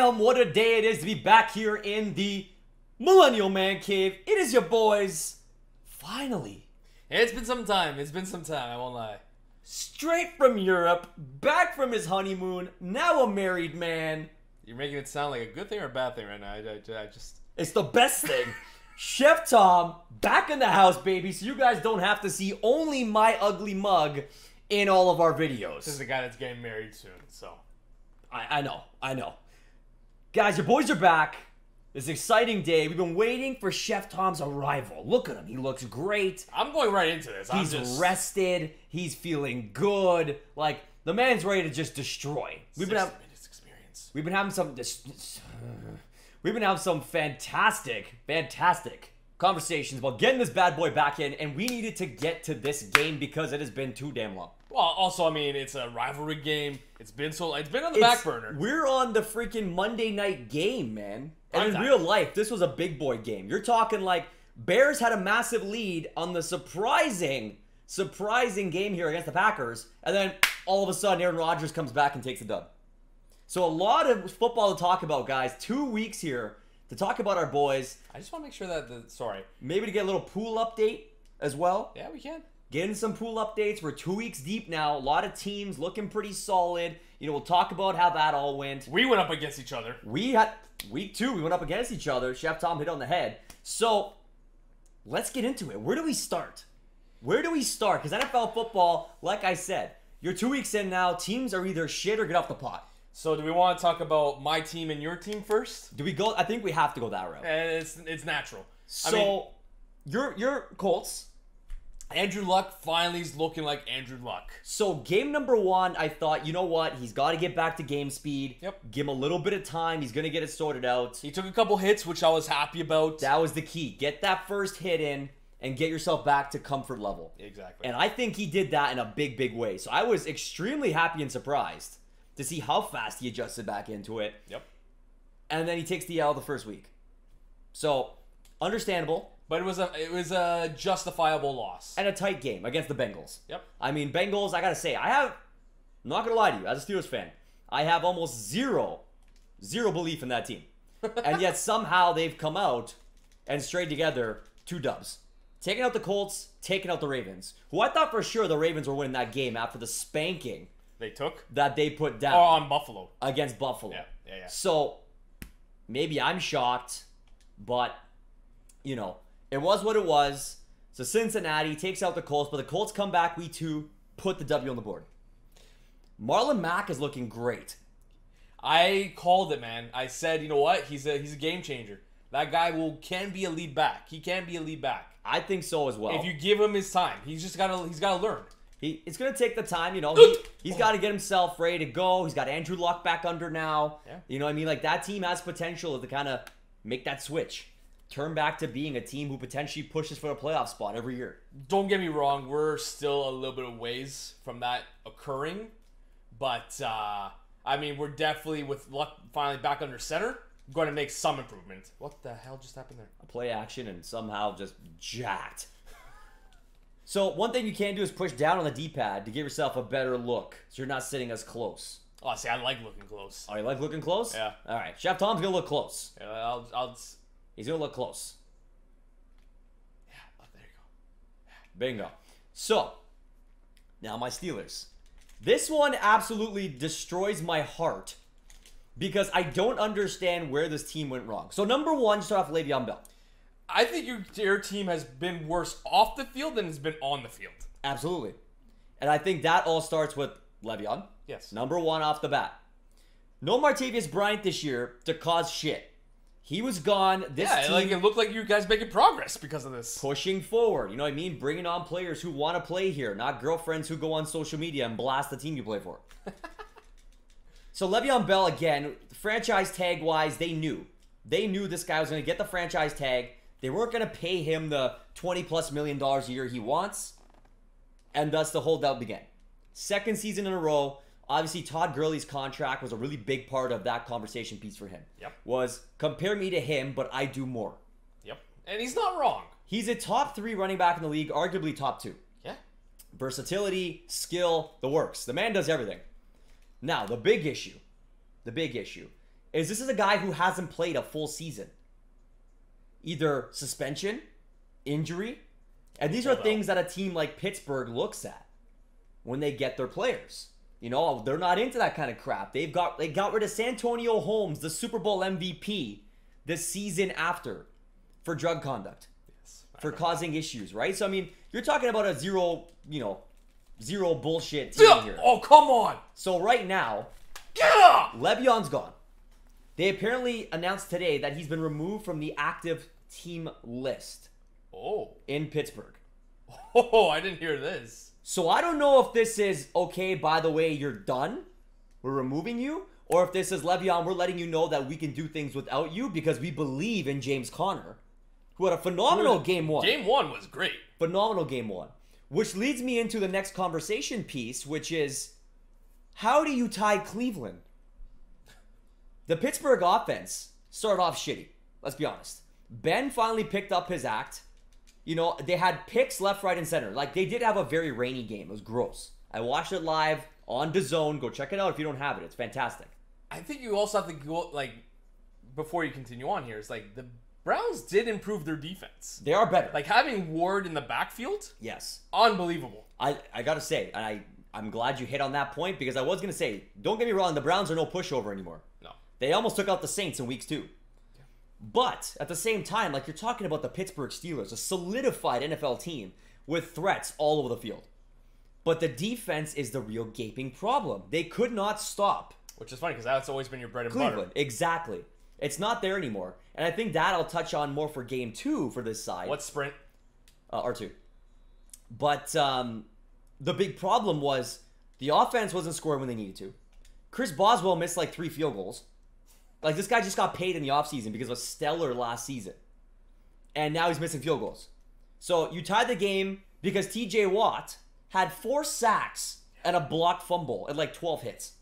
Damn, what a day it is to be back here in the Millennial Man Cave. It is your boys. Finally. It's been some time. I won't lie. Straight from Europe, back from his honeymoon, now a married man. You're making it sound like a good thing or a bad thing right now. I just... It's the best thing. Chef Tom, back in the house, baby, so you guys don't have to see only my ugly mug in all of our videos. This is the guy that's getting married soon, so... I know. Guys, your boys are back. This exciting day. We've been waiting for Chef Tom's arrival. Look at him. He looks great. I'm going right into this. He's rested. He's feeling good. Like, the man's ready to just destroy. We've been having some fantastic conversations about getting this bad boy back in, and we needed to get to this game because it has been too damn long. Well, also, I mean, it's a rivalry game. It's been on the back burner. We're on the freaking Monday night game, man. And in real life, this was a big boy game. You're talking like Bears had a massive lead on the surprising game here against the Packers, and then all of a sudden Aaron Rodgers comes back and takes the dub. So a lot of football to talk about, guys. 2 weeks here to talk about our boys. I just want to make sure that maybe to get a little pool update as well. Yeah, we can. Getting some pool updates. We're 2 weeks deep now. A lot of teams looking pretty solid. You know, we'll talk about how that all went. We went up against each other. We had week 2. We went up against each other. Chef Tom hit on the head. So let's get into it. Where do we start? Because NFL football, like I said, you're 2 weeks in now. Teams are either shit or get off the pot. So do we want to talk about my team and your team first? Do we go? I think we have to go that route. And it's natural. So you're Colts. Andrew Luck finally is looking like Andrew Luck. So game number 1, I thought, you know what? He's got to get back to game speed. Yep. Give him a little bit of time. He's going to get it sorted out. He took a couple hits, which I was happy about. That was the key. Get that first hit in and get yourself back to comfort level. Exactly. And I think he did that in a big way. So I was extremely happy and surprised to see how fast he adjusted back into it. Yep. And then he takes the L the first week. So, understandable. But it was a justifiable loss. And a tight game against the Bengals. Yep. I mean, Bengals, I gotta say, I'm not gonna lie to you, as a Steelers fan, I have almost zero belief in that team. And yet somehow they've come out and strayed together 2 dubs. Taking out the Colts, taking out the Ravens. Who I thought for sure the Ravens were winning that game after the spanking they took? That they put down. Oh, on Buffalo. Against Buffalo. Yeah. So, maybe I'm shocked, but, you know, it was what it was. So Cincinnati takes out the Colts, but the Colts come back week 2, put the W on the board. Marlon Mack is looking great. I called it, man. I said, you know what? He's a game changer. That guy can be a lead back. He can be a lead back. I think so as well. If you give him his time, he's got to learn. It's going to take the time, you know. He's got to get himself ready to go. He's got Andrew Luck back under now. Yeah. You know what I mean? Like, that team has potential to kind of make that switch. Turn back to being a team who potentially pushes for a playoff spot every year. Don't get me wrong. We're still a little bit of ways from that occurring. But, I mean, we're definitely, with Luck finally back under center, going to make some improvement. What the hell just happened there? A play action and somehow just jacked. So one thing you can do is push down on the D-pad to give yourself a better look, so you're not sitting as close. Oh, see, I like looking close. Oh, you like looking close? Yeah. All right, Chef Tom's gonna look close. Yeah, He's gonna look close. Yeah, oh, there you go. Bingo. So now my Steelers. This one absolutely destroys my heart because I don't understand where this team went wrong. So number 1, start off Le'Veon Bell. I think your team has been worse off the field than it's been on the field. Absolutely. And I think that all starts with Le'Veon. Yes. Number 1 off the bat. No Martavis Bryant this year to cause shit. He was gone. This team, like it looked like you guys making progress because of this. Pushing forward. You know what I mean? Bringing on players who want to play here, not girlfriends who go on social media and blast the team you play for. So Le'Veon Bell, again, franchise tag-wise, they knew. They knew this guy was going to get the franchise tag. They weren't going to pay him the $20+ million a year he wants. And thus the holdout began. Second season in a row. Obviously, Todd Gurley's contract was a really big part of that conversation piece for him. Yep. Was, compare me to him, but I do more. Yep. And he's not wrong. He's a top 3 running back in the league, arguably top 2. Yeah. Versatility, skill, the works. The man does everything. Now, the big issue is this is a guy who hasn't played a full season. Either suspension, injury, and these are things that a team like Pittsburgh looks at when they get their players. You know, they're not into that kind of crap. They got rid of Santonio Holmes, the Super Bowl MVP, the season after for drug conduct, for causing issues, right? So I mean, you're talking about a zero bullshit team here. Oh, come on. So right now, Le'Veon's gone. They apparently announced today that he's been removed from the active team list. Oh. In Pittsburgh. Oh, I didn't hear this. So I don't know if this is, okay, by the way, you're done. We're removing you. Or if this is, Le'Veon, we're letting you know that we can do things without you because we believe in James Conner, who had a phenomenal game one. Game one was great. Phenomenal game one. Which leads me into the next conversation piece, which is, how do you tie Cleveland? The Pittsburgh offense started off shitty. Let's be honest. Ben finally picked up his act. You know, they had picks left, right, and center. Like, they did have a very rainy game. It was gross. I watched it live on DAZN. Go check it out if you don't have it. It's fantastic. I think you also have to go, like, before you continue on here, it's like the Browns did improve their defense. They are better. Like, having Ward in the backfield? Yes. Unbelievable. I got to say, and I'm glad you hit on that point because I was going to say, don't get me wrong, the Browns are no pushover anymore. No. They almost took out the Saints in weeks 2. But at the same time, like you're talking about the Pittsburgh Steelers, a solidified NFL team with threats all over the field. But the defense is the real gaping problem. They could not stop. Which is funny because that's always been your bread and Cleveland, butter. Exactly. It's not there anymore. And I think that I'll touch on more for game 2 for this side. What sprint? R2. But the big problem was the offense wasn't scoring when they needed to. Chris Boswell missed like 3 field goals. Like, this guy just got paid in the offseason because of a stellar last season. And now he's missing field goals. So, you tied the game because TJ Watt had 4 sacks and a blocked fumble and like 12 hits.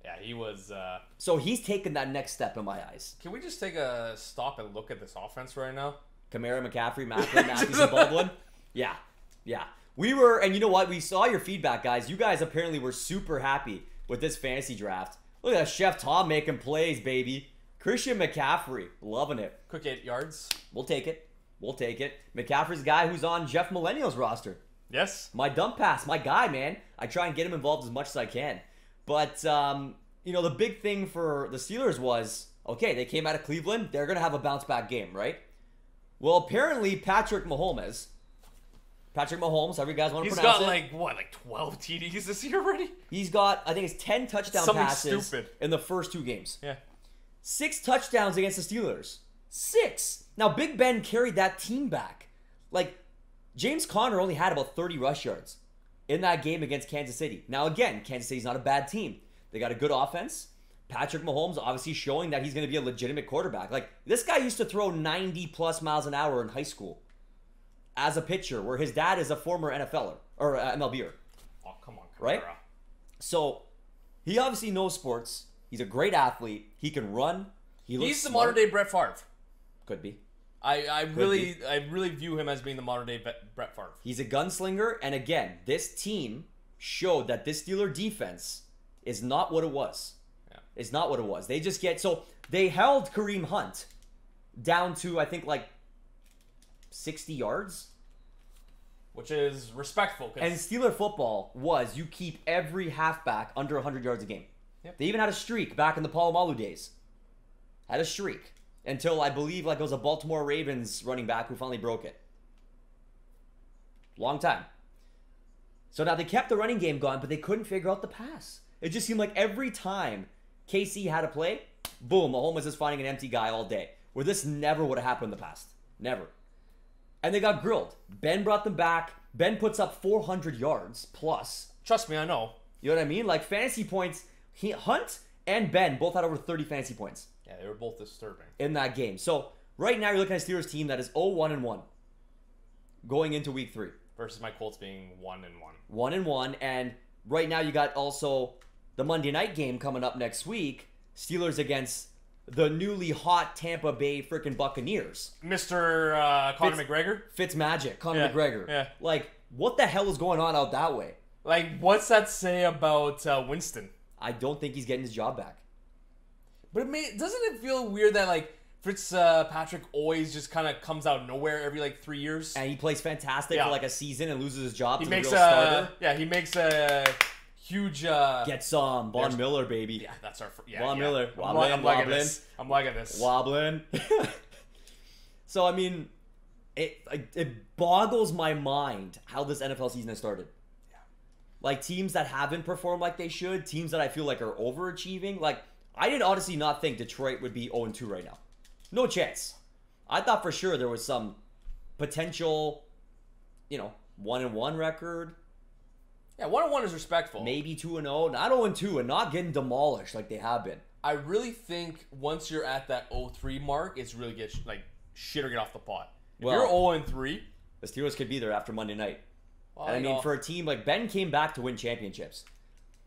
Yeah, he was... So, he's taken that next step in my eyes. Can we just take a stop and look at this offense right now? Kamara, McCaffrey, Macklin, Matthews, and Baldwin? Yeah. We were, and you know what? We saw your feedback, guys. You guys apparently were super happy with this fantasy draft. Look at that Chef Tom making plays, baby. Christian McCaffrey, loving it. Quick 8 yards. We'll take it. McCaffrey's a guy who's on Jeff Millennial's roster. Yes. My dump pass, my guy, man. I try and get him involved as much as I can. But, you know, the big thing for the Steelers was, okay, they came out of Cleveland. They're going to have a bounce-back game, right? Well, apparently, Patrick Mahomes, however you guys want to pronounce it. He's got, like 12 TDs this year already? He's got, I think it's 10 touchdown passes stupid in the first 2 games. Yeah. 6 touchdowns against the Steelers. 6! Now, Big Ben carried that team back. Like, James Conner only had about 30 rush yards in that game against Kansas City. Now, again, Kansas City's not a bad team. They got a good offense. Patrick Mahomes obviously showing that he's going to be a legitimate quarterback. Like, this guy used to throw 90-plus miles an hour in high school as a pitcher, where his dad is a former NFLer, or MLBer. Oh, come on, Kamara. Right? So, he obviously knows sports. He's a great athlete. He can run. He's the modern-day Brett Favre. Could be. I really view him as being the modern-day Brett Favre. He's a gunslinger, and again, this team showed that this Steeler defense is not what it was. Yeah. It's not what it was. They just get... So, they held Kareem Hunt down to, I think, like 60 yards. Which is respectful. And Steeler football was you keep every halfback under 100 yards a game. Yep. They even had a streak back in the Palomalu days. Had a streak. Until I believe like it was a Baltimore Ravens running back who finally broke it. Long time. So now they kept the running game going, but they couldn't figure out the pass. It just seemed like every time KC had a play, boom, Mahomes was just finding an empty guy all day. Where this never would have happened in the past. Never. And they got grilled. Ben brought them back. Ben puts up 400 yards plus. Trust me, I know. You know what I mean? Like fantasy points, Hunt and Ben both had over 30 fantasy points. Yeah, they were both disturbing. In that game. So, right now you're looking at a Steelers team that is 0-1-1 going into week 3. Versus my Colts being 1-1. 1-1, and right now you got also the Monday night game coming up next week. Steelers against the newly hot Tampa Bay freaking Buccaneers. Mr. Conor McGregor? Fitzmagic, Conor McGregor. Yeah. Like, what the hell is going on out that way? Like, what's that say about Winston? I don't think he's getting his job back. But doesn't it feel weird that like Fitzpatrick always just kind of comes out of nowhere every like 3 years? And he plays fantastic for like a season and loses his job to the real starter. starter. Yeah, he makes a huge... Get some. Von Miller, baby. Yeah, that's our... Von Miller. I'm liking this. I'm liking this. Wobbling. So, I mean, it boggles my mind how this NFL season has started. Yeah. Like, teams that haven't performed like they should, teams that I feel like are overachieving. Like, I did honestly not think Detroit would be 0-2 right now. No chance. I thought for sure there was some potential, 1-1 record. Yeah, 1-1 is respectful. Maybe 2-0. Not 0-2 and not getting demolished like they have been. I really think once you're at that 0-3 mark, it's really shit or get off the pot. If you're 0-3, the Steelers could be there after Monday night. Well, and I mean, for a team like Ben came back to win championships.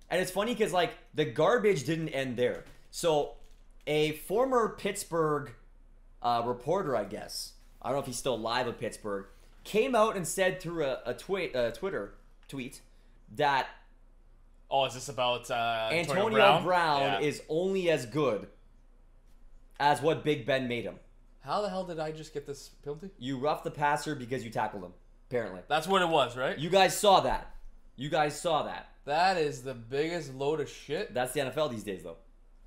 And it's funny because like the garbage didn't end there. So a former Pittsburgh reporter, I guess, I don't know if he's still alive in Pittsburgh, came out and said through a Twitter tweet that is this about Antonio Brown is only as good as what Big Ben made him. How the hell did I just get this penalty? You roughed the passer because you tackled him, apparently. That's what it was, right? You guys saw that. That is the biggest load of shit. That's the NFL these days, though.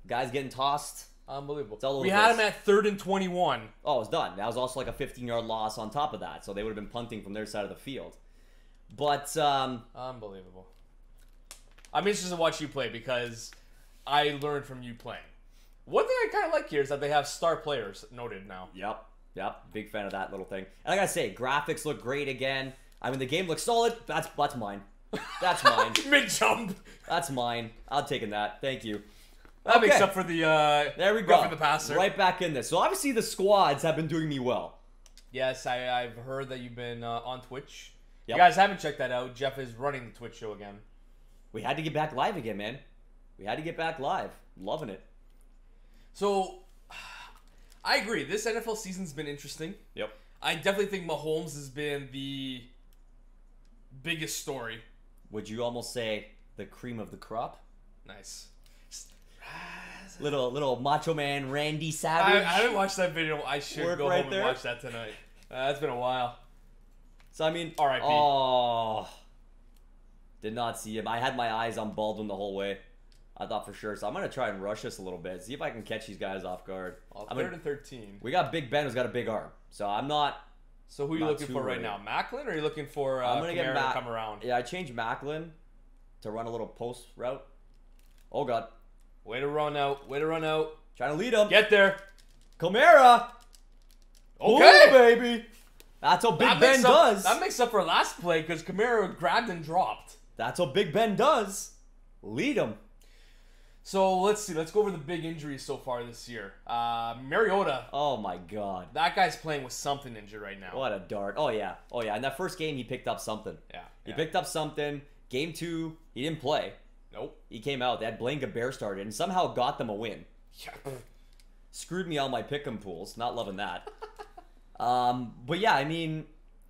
Guys getting tossed. Unbelievable. We had him at 3rd and 21. Oh, it's done. That was also like a 15-yard loss on top of that, so they would have been punting from their side of the field. But, unbelievable. I'm interested to watch you play because I learned from you playing. One thing I kind of like here is that they have star players noted now. Yep. Big fan of that little thing. And I gotta say, graphics look great again. I mean, the game looks solid. That's mine. That's mine. Mid-jump. That's mine. I'm taking that. Thank you. That makes up for the there we go. For the passer. Right back in this. So obviously the squads have been doing me well. Yes, I've heard that you've been on Twitch. Yep. You guys haven't checked that out. Jeff is running the Twitch show again. We had to get back live again, man. We had to get back live. Loving it. So, I agree. This NFL season's been interesting. Yep. I definitely think Mahomes has been the biggest story. Would you almost say the cream of the crop? Nice. Little Macho Man Randy Savage. I haven't watched that video. I should go home and watch that tonight. It's been a while. So, I mean... R.I.P. Oh. Did not see him. I had my eyes on Baldwin the whole way. I thought for sure. So I'm going to try and rush this a little bit. See if I can catch these guys off guard. 3rd and 13. We got Big Ben who's got a big arm. So I'm not... So who are you looking for right now? Macklin, or are you looking for I'm gonna Kamara to come around? Yeah, I changed Macklin to run a little post route. Oh, God. Way to run out. Trying to lead him. Get there. Kamara. Okay. Ooh, baby. That's what Big Ben does. That makes up for last play because Kamara grabbed and dropped. That's what Big Ben does. Lead him. So let's see. Let's go over the big injuries so far this year. Mariota. Oh my God. That guy's playing with something injured right now. What a dart. Oh yeah. In that first game, he picked up something. Yeah. He picked up something. Game 2, he didn't play. Nope. He came out. They had Blaine Gabbert started and somehow got them a win. Yeah. Screwed me on my pick'em pools. Not loving that. But yeah, I mean,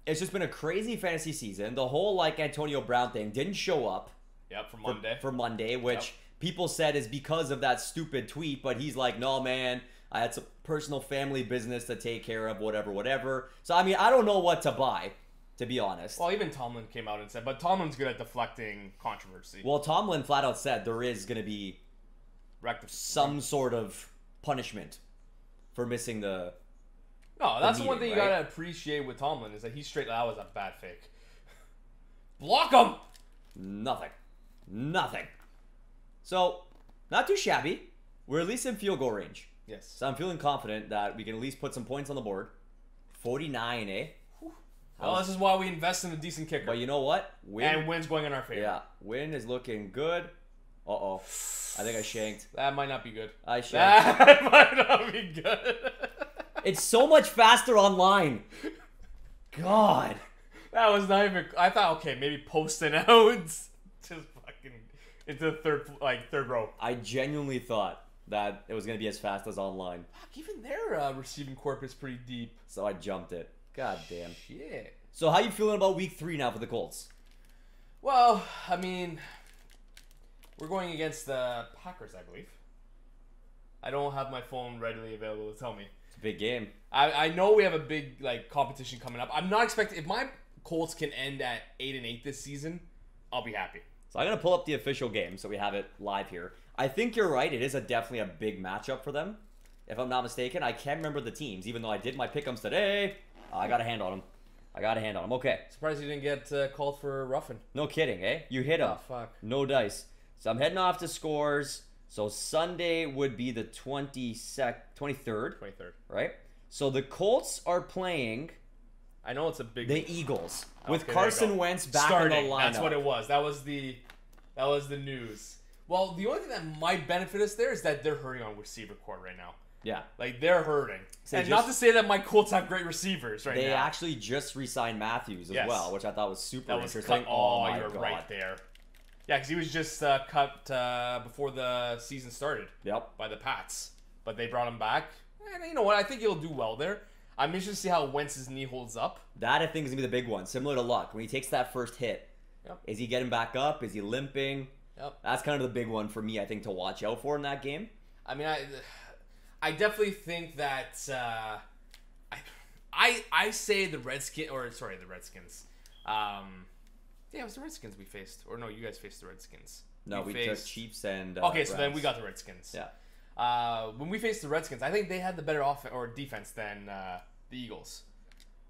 it's just been a crazy fantasy season. The whole Antonio Brown thing didn't show up. Yep, for Monday. For Monday, which people said is because of that stupid tweet, but he's like, no, man, I had some personal family business to take care of, whatever. So, I mean, I don't know what to buy, to be honest. Well, even Tomlin came out and said, but Tomlin's good at deflecting controversy. Well, Tomlin flat out said there is going to be some sort of punishment for missing the... No, that's the one thing you gotta appreciate with Tomlin is that he's straight. That was a bad fake. Block him. Nothing. So, not too shabby. We're at least in field goal range. Yes. So I'm feeling confident that we can at least put some points on the board. 49, eh? Well, this is why we invest in a decent kicker. But you know what? Win's going in our favor. Yeah, win is looking good. Uh-oh. I think I shanked. That might not be good. I shanked. That might not be good. It's so much faster online. God. That was not even... I thought, okay, maybe posting out. Just fucking into the third row. I genuinely thought that it was going to be as fast as online. Fuck, even their receiving corp is pretty deep. So I jumped it. God damn. Shit. So how you feeling about week 3 now for the Colts? Well, I mean... We're going against the Packers, I believe. I don't have my phone readily available to tell me. It's a big game. I know we have a big competition coming up. I'm not expecting if my Colts can end at 8-8 this season, I'll be happy. So I'm gonna pull up the official game so we have it live here. I think you're right. It is definitely a big matchup for them. If I'm not mistaken, I can't remember the teams. Even though I did my pick'ems today, I got a hand on them. Okay. Surprised you didn't get called for roughing. No kidding, eh? You hit him. Oh, fuck. No dice. So I'm heading off to scores. So Sunday would be the 23rd. 23rd. Right? So the Colts are playing... I know it's a big... The Eagles. With Okay, Carson Wentz back in the lineup. That's what it was. That was the news. Well, the only thing that might benefit us there is that they're hurting on receiver core right now. Yeah. Like, they're hurting. So and not to say that my Colts have great receivers right now. They actually just re-signed Matthews as well, which I thought was super interesting. Cut. Oh, my God. Right there. Yeah, because he was just cut before the season started. Yep. By the Pats. But they brought him back. And you know what? I think he'll do well there. I'm interested to see how Wentz's knee holds up. That, I think, is going to be the big one. Similar to Luck. When he takes that first hit, is he getting back up? Is he limping? Yep. That's kind of the big one for me, I think, to watch out for in that game. I mean, I definitely think that I say the Redskins. Yeah, it was the Redskins we faced. Or no, you guys faced the Redskins. No, we took Chiefs and okay, so Browns. then we got the Redskins. Yeah. When we faced the Redskins, I think they had the better offense or defense than the Eagles.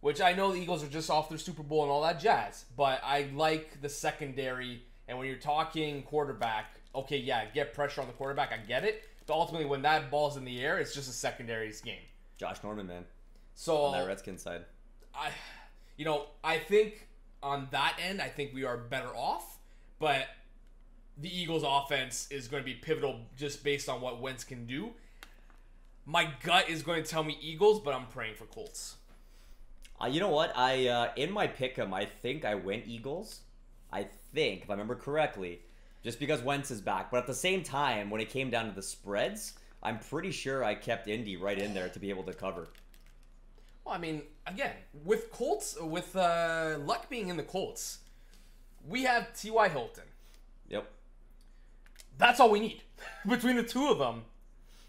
Which I know the Eagles are just off their Super Bowl and all that jazz. But I like the secondary. And when you're talking quarterback, okay, yeah, get pressure on the quarterback. I get it. But ultimately, when that ball's in the air, it's just a secondary's game. Josh Norman, man. So on that Redskins side. I think on that end, I think we are better off. But the Eagles' offense is going to be pivotal just based on what Wentz can do. My gut is going to tell me Eagles, but I'm praying for Colts. You know what? In my pick'em, I think I went Eagles. I think, if I remember correctly, just because Wentz is back. But at the same time, when it came down to the spreads, I'm pretty sure I kept Indy right in there to be able to cover. Well, I mean, again, with Luck being in the Colts, we have T.Y. Hilton. Yep. That's all we need between the two of them.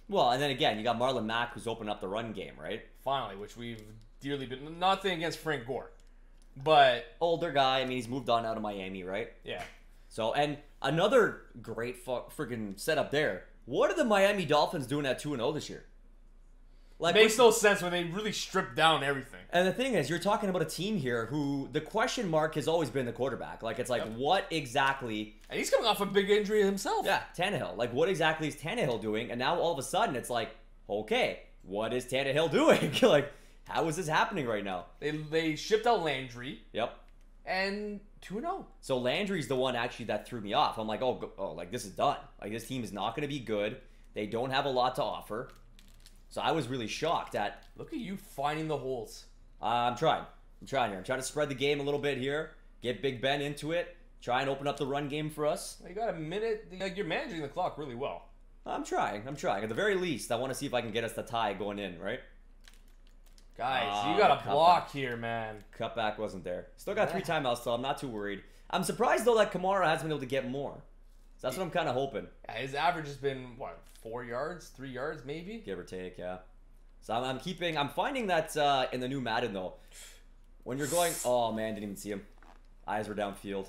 Well, and then again, you got Marlon Mack who's opened up the run game, right? Finally, which we've dearly been... Nothing against Frank Gore. But... Older guy. I mean, he's moved on out of Miami, right? Yeah. So, and another great freaking setup there. What are the Miami Dolphins doing at 2-0 this year? Like, makes no sense when they really strip down everything. And the thing is, you're talking about a team here who the question mark has always been the quarterback. Like, it's like, what exactly... And he's coming off a big injury himself. Yeah, Tannehill. Like, what exactly is Tannehill doing? And now all of a sudden, it's like, okay, what is Tannehill doing? Like, how is this happening right now? They shipped out Landry. Yep. And 2-0. So Landry's the one actually that threw me off. I'm like, oh, like, this is done. Like, this team is not going to be good. They don't have a lot to offer. So I was really shocked at... Look at you finding the holes. I'm trying here. I'm trying to spread the game a little bit here. Get Big Ben into it. Try and open up the run game for us. You got a minute. Like, you're managing the clock really well. I'm trying. At the very least, I want to see if I can get us the tie going in, right? Guys, you got a block here, man. Cutback wasn't there. Still got 3 timeouts, so I'm not too worried. I'm surprised, though, that Kamara hasn't been able to get more. So that's what I'm kind of hoping. Yeah, his average has been, what, 4 yards? 3 yards, maybe? Give or take, yeah. So I'm finding that in the new Madden, though, when you're going... Oh, man, didn't even see him. Eyes were downfield.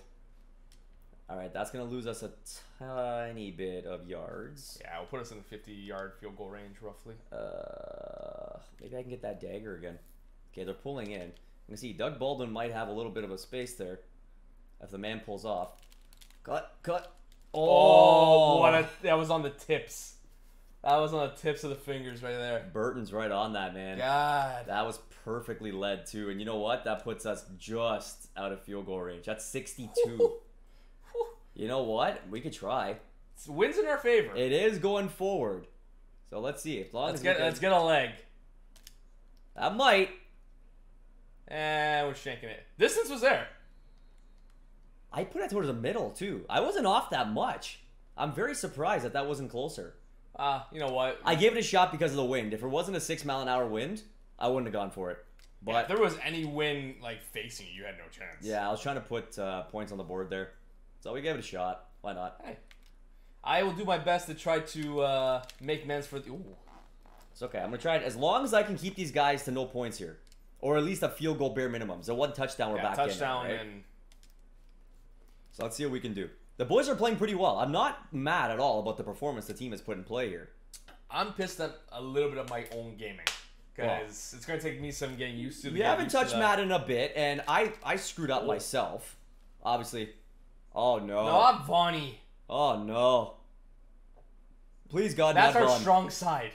All right, that's going to lose us a tiny bit of yards. Yeah, it'll put us in the 50-yard field goal range, roughly. Maybe I can get that dagger again. Okay, they're pulling in. You can see Doug Baldwin might have a little bit of a space there if the man pulls off. Cut. Oh, that was on the tips. That was on the tips of the fingers right there. Burton's right on that, man. God. That was perfectly led, too. And you know what? That puts us just out of field goal range. That's 62. You know what? We could try. Wins in our favor. It is going forward. So let's see. Let's get a leg. That might. And we're shanking it. Distance was there. I put it towards the middle, too. I wasn't off that much. I'm very surprised that wasn't closer. You know what? I gave it a shot because of the wind. If it wasn't a 6-mile-an-hour wind, I wouldn't have gone for it. But yeah, if there was any wind like facing you, you had no chance. Yeah, I was trying to put points on the board there. So we gave it a shot. Why not? Hey. I will do my best to try to make amends for the... Ooh. It's okay. I'm going to try it as long as I can keep these guys to no points here. Or at least a field goal bare minimum. So one touchdown, we're back touchdown in. Right? and... So let's see what we can do. The boys are playing pretty well. I'm not mad at all about the performance the team has put in play here. I'm pissed at a little bit of my own gaming. Because it's going to take me some getting used to. We haven't touched Madden a bit, and I screwed up myself. Obviously. Oh, no. Not Vonnie. Oh, no. Please, God, that's not our Vaughn. strong side.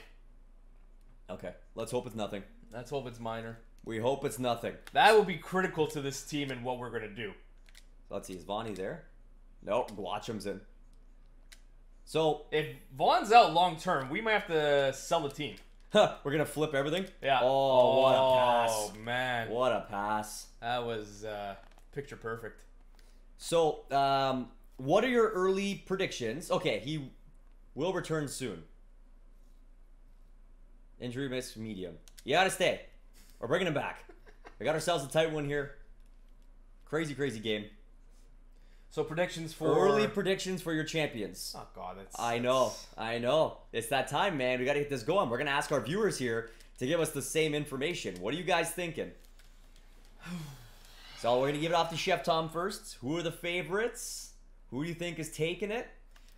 Okay, let's hope it's nothing. Let's hope it's minor. We hope it's nothing. That will be critical to this team and what we're going to do. So let's see, is Vonnie there? Nope, Glotcham's in. So, if Vaughn's out long term, we might have to sell the team. we're going to flip everything? Yeah. Oh, what a pass. Oh, man. What a pass. That was picture perfect. So, what are your early predictions? Okay, he will return soon. Injury risk medium. You got to stay. We're bringing him back. We got ourselves a tight one here. Crazy, crazy game. So predictions for... Early predictions for your champions. Oh, God. I know. It's that time, man. We got to get this going. We're going to ask our viewers here to give us the same information. What are you guys thinking? So we're going to give it off to Chef Tom first. Who are the favorites? Who do you think is taking it?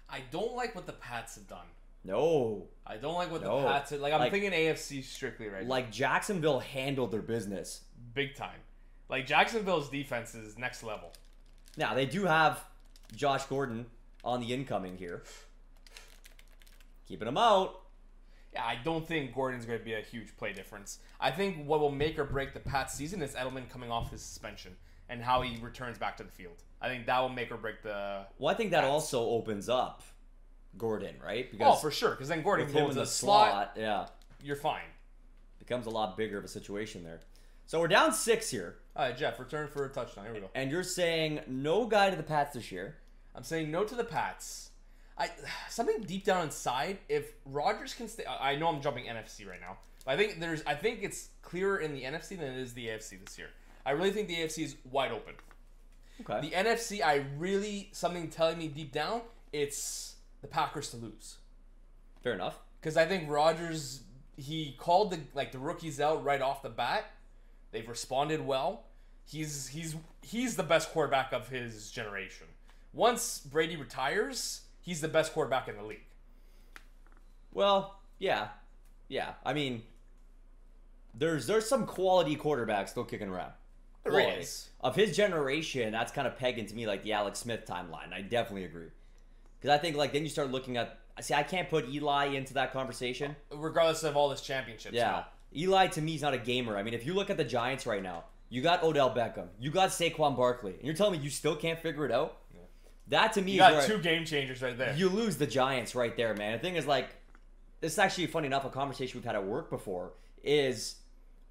I don't like what the Pats have done. No. I don't like what the Pats have... Like, I'm thinking AFC strictly right now. Like, Jacksonville handled their business. Big time. Like, Jacksonville's defense is next level. Now, they do have Josh Gordon on the incoming here. Keeping him out. Yeah, I don't think Gordon's going to be a huge play difference. I think what will make or break the Pats season is Edelman coming off his suspension and how he returns back to the field. I think that will make or break the Well, I think that Pats. also opens up Gordon, right? Because for sure. Because then Gordon with can him go in into the the slot. yeah. You're fine. Becomes a lot bigger of a situation there. So we're down 6 here. All right, Jeff, return for a touchdown. Here we go. And you're saying no guy to the Pats this year. I'm saying no to the Pats. Something deep down inside, if Rodgers can stay... I know I'm jumping NFC right now. But I think it's clearer in the NFC than it is the AFC this year. I really think the AFC is wide open. Okay. The NFC, something telling me deep down, it's the Packers to lose. Fair enough. Because I think Rodgers, he called the rookies out right off the bat. They've responded well. He's the best quarterback of his generation. Once Brady retires, he's the best quarterback in the league. Well, yeah. I mean, there's some quality quarterbacks still kicking around. There is. Of his generation, that's kind of pegging to me like the Alex Smith timeline. I definitely agree. Because I think then you start looking at... See, I can't put Eli into that conversation. Regardless of all his championships. Yeah. No. Eli, to me, is not a gamer. I mean, if you look at the Giants right now, you got Odell Beckham. You got Saquon Barkley. And you're telling me you still can't figure it out? Yeah. That, to me, you got two game changers right there. You lose the Giants right there, man. The thing is, this is actually, funny enough, a conversation we've had at work before, is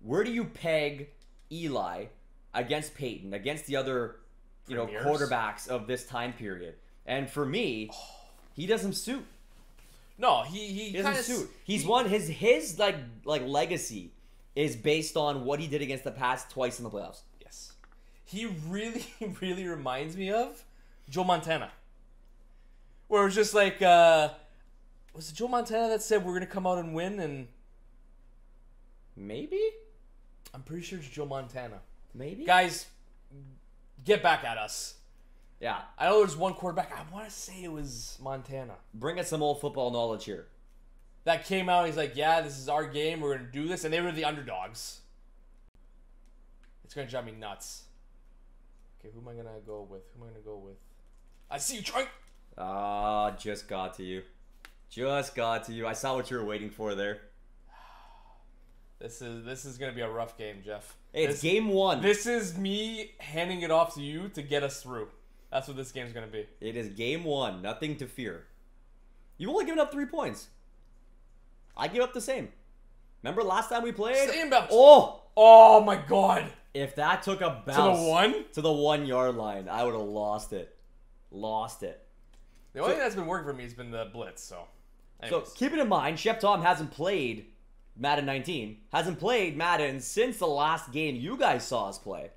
where do you peg Eli against Peyton, against the other quarterbacks of this time period? And for me, he doesn't suit. No, he doesn't suit. He's won his legacy is based on what he did against the Pats twice in the playoffs. Yes. He really, really reminds me of Joe Montana. Where it was just like, was it Joe Montana that said we're going to come out and win? And maybe? I'm pretty sure it's Joe Montana. Maybe? Guys, get back at us. Yeah. I know there's one quarterback. I want to say it was Montana. Bring us some old football knowledge here. That came out. He's like, yeah, this is our game. We're going to do this. And they were the underdogs. It's going to drive me nuts. Okay, who am I going to go with? I see you, Troy. Just got to you. I saw what you were waiting for there. This is going to be a rough game, Jeff. Hey, it's game 1. This is me handing it off to you to get us through. That's what this game's going to be. It is game 1. Nothing to fear. You've only given up 3 points. I give up the same. Remember last time we played? Same bounce. Oh my God. If that took a bounce to the 1? To the 1 yard line, I would have lost it. The only thing that's been working for me has been the blitz. So keep it in mind, Chef Tom hasn't played Madden 19. Hasn't played Madden since the last game you guys saw us play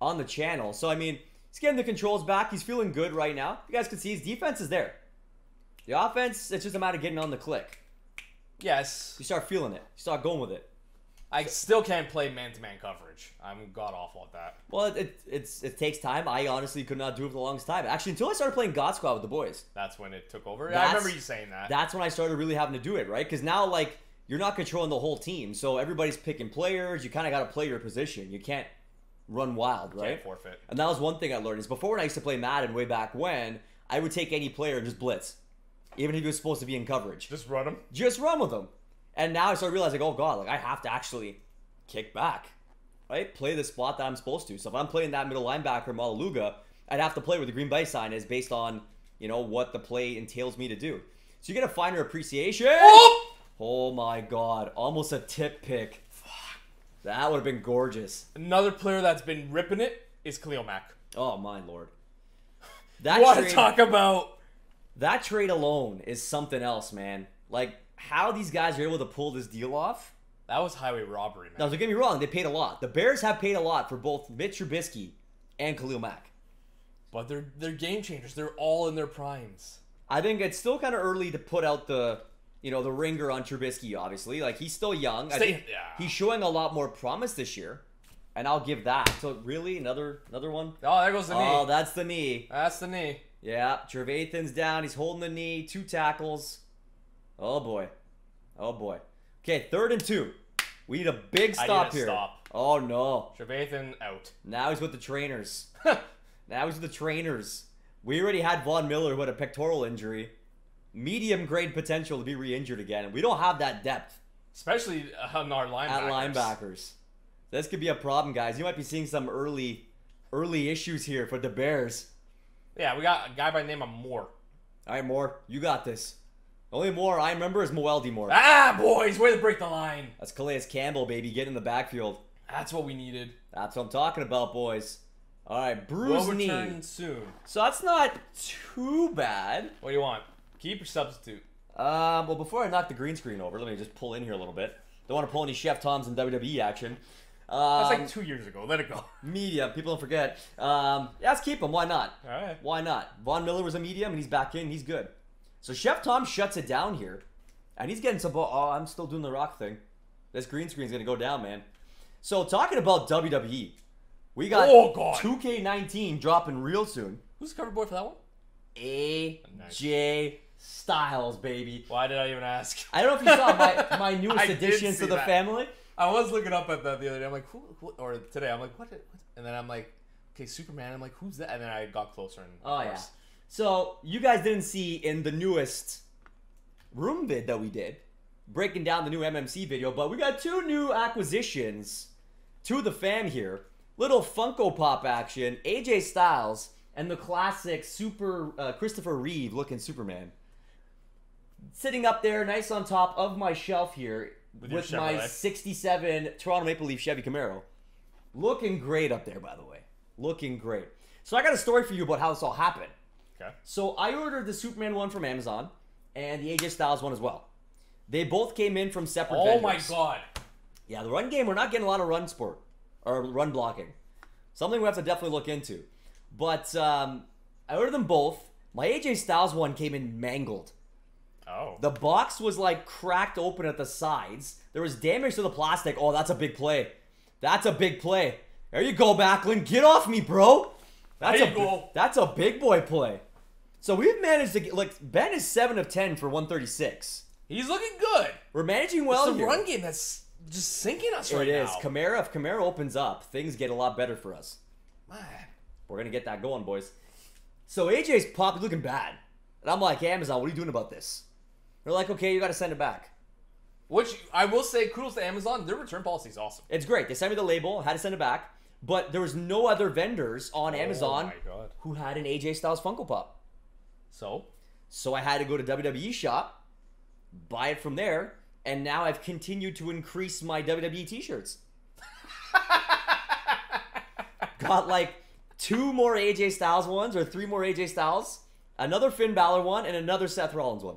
on the channel. So, I mean, he's getting the controls back. He's feeling good right now. You guys can see his defense is there. The offense, it's just a matter of getting on the click. Yes. You start feeling it. You start going with it. I still can't play man-to-man coverage. I'm god-awful at that. Well, it takes time. I honestly could not do it for the longest time. Actually, until I started playing God Squad with the boys. That's when it took over. I remember you saying that. That's when I started really having to do it, right? Because now, like, you're not controlling the whole team. So everybody's picking players. You kind of got to play your position. You can't run wild, right? Can't forfeit. And that was one thing I learned. Is before when I used to play Madden way back when, I would take any player and just blitz. Even if he was supposed to be in coverage. Just run him? Just run with him. And now I started realizing, oh, God, like, I have to actually kick back, right? Play the spot that I'm supposed to. So if I'm playing that middle linebacker, Malaluga, I'd have to play where the green bay sign is based on, you know, what the play entails me to do. So you get a finer appreciation. Oh my God. Almost a tip pick. Fuck. That would have been gorgeous. Another player that's been ripping it is Khalil Mack. Oh, my Lord. That you want to talk about? That trade alone is something else, man. Like, how these guys are able to pull this deal off. That was highway robbery, man. Now, don't get me wrong. They paid a lot. The Bears have paid a lot for both Mitch Trubisky and Khalil Mack. But they're game changers. They're all in their primes. I think it's still kind of early to put out the, you know, the ringer on Trubisky, obviously. Like, he's still young. I think he's showing a lot more promise this year. And I'll give that. So, really? Another one? Oh, there goes the knee. Oh, that's the knee. That's the knee. Yeah, Trevathan's down. He's holding the knee. 2 tackles. Oh, boy. Oh, boy. Okay, 3rd and 2. We need a big stop here. Stop. Oh, no. Trevathan out. Now he's with the trainers. Now he's with the trainers. We already had Von Miller who had a pectoral injury. Medium grade potential to be re-injured again. We don't have that depth. Especially on our linebackers. At linebackers. This could be a problem, guys. You might be seeing some early issues here for the Bears. Yeah, we got a guy by the name of Moore. All right, Moore. You got this. The only Moore I remember is Moeldy Moore. Ah, boys. Way to break the line. That's Calais Campbell, baby. Get in the backfield. That's what we needed. That's what I'm talking about, boys. All right, bruised knee. We'll return soon. So that's not too bad. What do you want? Keep or substitute? Well, before I knock the green screen over, let me just pull in here a little bit. Don't want to pull any Chef Toms in WWE action. That's like 2 years ago. Let it go. Medium. People don't forget. Yeah, let's keep him. Why not? All right. Why not? Von Miller was a medium, and he's back in. He's good. So Chef Tom shuts it down here, and he's getting some ball. Oh, I'm still doing the rock thing. This green screen's going to go down, man. So talking about WWE, we got 2K19 dropping real soon. Who's the cover boy for that one? AJ Styles, baby. Why did I even ask? I don't know if you saw my newest addition to the family. I was looking up at that the other day. I'm like, who? Or today, I'm like, what? And then I'm like, okay, Superman. I'm like, who's that? And then I got closer. And oh, yeah. So, you guys didn't see in the newest room vid that we did, breaking down the new MMC video, but we got 2 new acquisitions to the fam here. Little Funko Pop action, AJ Styles, and the classic Christopher Reeve looking Superman. Sitting up there, nice on top of my shelf here, with my 67 Toronto Maple Leaf Chevy Camaro. Looking great up there, by the way. Looking great. So I got a story for you about how this all happened. Okay. So I ordered the Superman one from Amazon and the AJ Styles one as well. They both came in from separate vendors. Oh my God. Yeah, the run game, we're not getting a lot of run support or run blocking. Something we have to definitely look into. But I ordered them both. My AJ Styles one came in mangled. Oh. The box was like cracked open at the sides. There was damage to the plastic. Oh, that's a big play. That's a big play. There you go, Backlund. Get off me, bro. That's a big boy play. So we've managed to get, like, Ben is 7 of 10 for 136. He's looking good. We're managing well it's the here. Run game that's just sinking us right now. It is. If Kamara opens up, things get a lot better for us. Man. We're going to get that going, boys. So AJ's pop looking bad. And I'm like, Amazon, what are you doing about this? They're like, okay, you got to send it back. Which, I will say, kudos to Amazon. Their return policy is awesome. It's great. They sent me the label. I had to send it back. But there was no other vendors on Amazon who had an AJ Styles Funko Pop. So I had to go to WWE shop, buy it from there, and now I've continued to increase my WWE t-shirts. Got like 2 more AJ Styles ones or 3 more AJ Styles, another Finn Balor one, and another Seth Rollins one.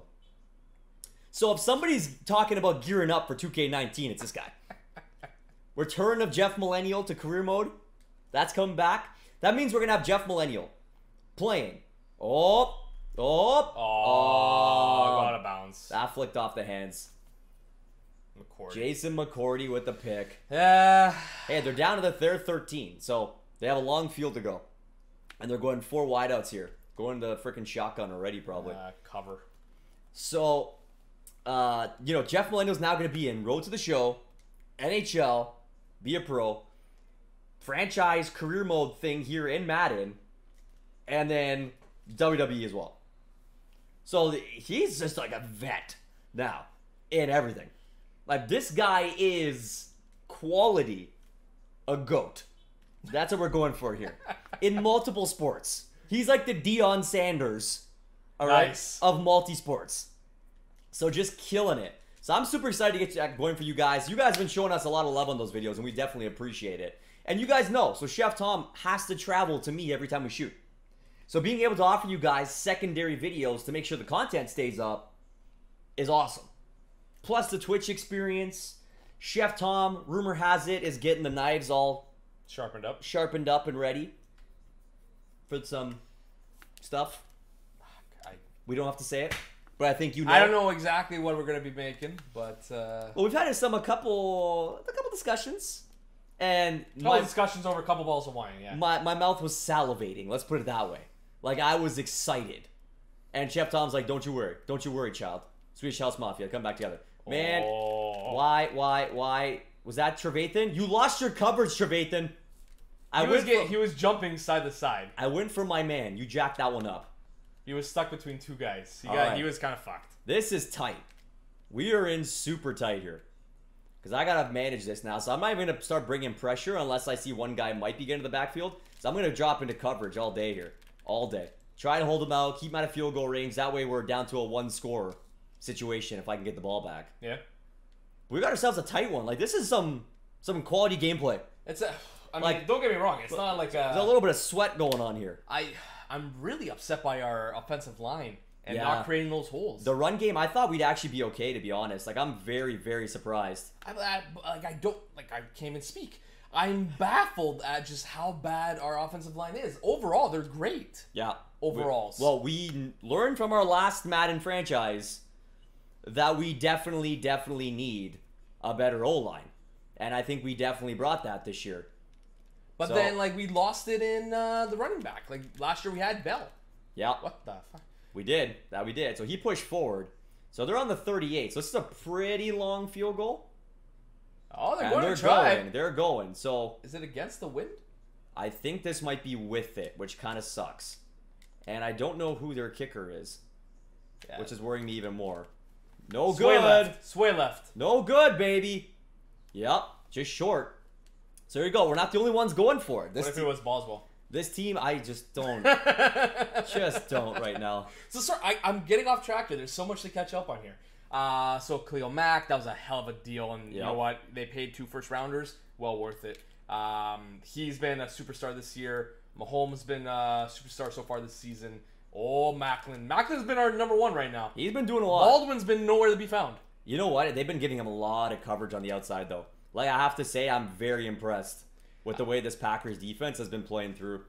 So if somebody's talking about gearing up for 2K19, it's this guy. Return of Jeff Millennial to career mode. That's coming back. That means we're going to have Jeff Millennial playing. Oh, Oh! Oh, got a bounce. That flicked off the hands. McCourty. Jason McCourty with the pick. Yeah. Hey, they're down to their 13, so they have a long field to go. And they're going 4 wideouts here. Going to freaking shotgun already, probably. Cover. So, you know, Jeff Millennial's now going to be in Road to the Show, NHL, be a pro, franchise career mode thing here in Madden, and then WWE as well. So he's just like a vet now in everything. Like, this guy is quality a GOAT. That's what we're going for here. In multiple sports. He's like the Deion Sanders, all right, nice. Of multi-sports. So just killing it. So I'm super excited to get that going for you guys. You guys have been showing us a lot of love on those videos, and we definitely appreciate it. And you guys know, so Chef Tom has to travel to me every time we shoot. So being able to offer you guys secondary videos to make sure the content stays up is awesome. Plus the Twitch experience. Chef Tom, rumor has it, is getting the knives all sharpened up and ready for some stuff. We don't have to say it, but I think you know. I don't know exactly what we're gonna be making, but well, we've had a couple discussions, and discussions over a couple bottles of wine. Yeah, my mouth was salivating. Let's put it that way. Like, I was excited, and Chef Tom's like, "Don't you worry, child. Swedish House Mafia, come back together." Man, why was that Trevathan? You lost your coverage, Trevathan. He was jumping side to side. I went for my man. You jacked that one up. He was stuck between two guys. He was kind of fucked. This is tight. We are in super tight here. Because I got to manage this now. So I'm not even going to start bringing pressure unless I see one guy might be getting to the backfield. So I'm going to drop into coverage all day here. All day. Try to hold him out. Keep him out of field goal range. That way we're down to a 1-score situation if I can get the ball back. Yeah. We got ourselves a tight one. Like, this is some quality gameplay. I mean, don't get me wrong. It's not like there's a little bit of sweat going on here. I'm really upset by our offensive line and not creating those holes. The run game, I thought we'd actually be okay, to be honest. Like, I'm very, very surprised. I can't even speak. I'm baffled at just how bad our offensive line is. Overall, they're great. Yeah. Overall. We learned from our last Madden franchise that we definitely need a better O-line. And I think we definitely brought that this year. But then, like, we lost it in the running back. Like, last year we had Bell. Yeah. What the fuck? We did. That we did. So he pushed forward. So they're on the 38. So this is a pretty long field goal. Oh, they're going to try. They're going. So is it against the wind? I think this might be with it, which kind of sucks. And I don't know who their kicker is, which is worrying me even more. No good. Sway left. No good, baby. Yep. Just short. So there you go. We're not the only ones going for it. What if it was Boswell? This team, I just don't. Just don't right now. So, sorry, I'm getting off track here. There's so much to catch up on here. So, Khalil Mack, that was a hell of a deal. And you know what? They paid 2 first-rounders. Well worth it. He's been a superstar this year. Mahomes has been a superstar so far this season. Oh, Macklin. Macklin's been our #1 right now. He's been doing a lot. Baldwin's been nowhere to be found. You know what? They've been giving him a lot of coverage on the outside, though. Like, I have to say, I'm very impressed with the way this Packers defense has been playing through.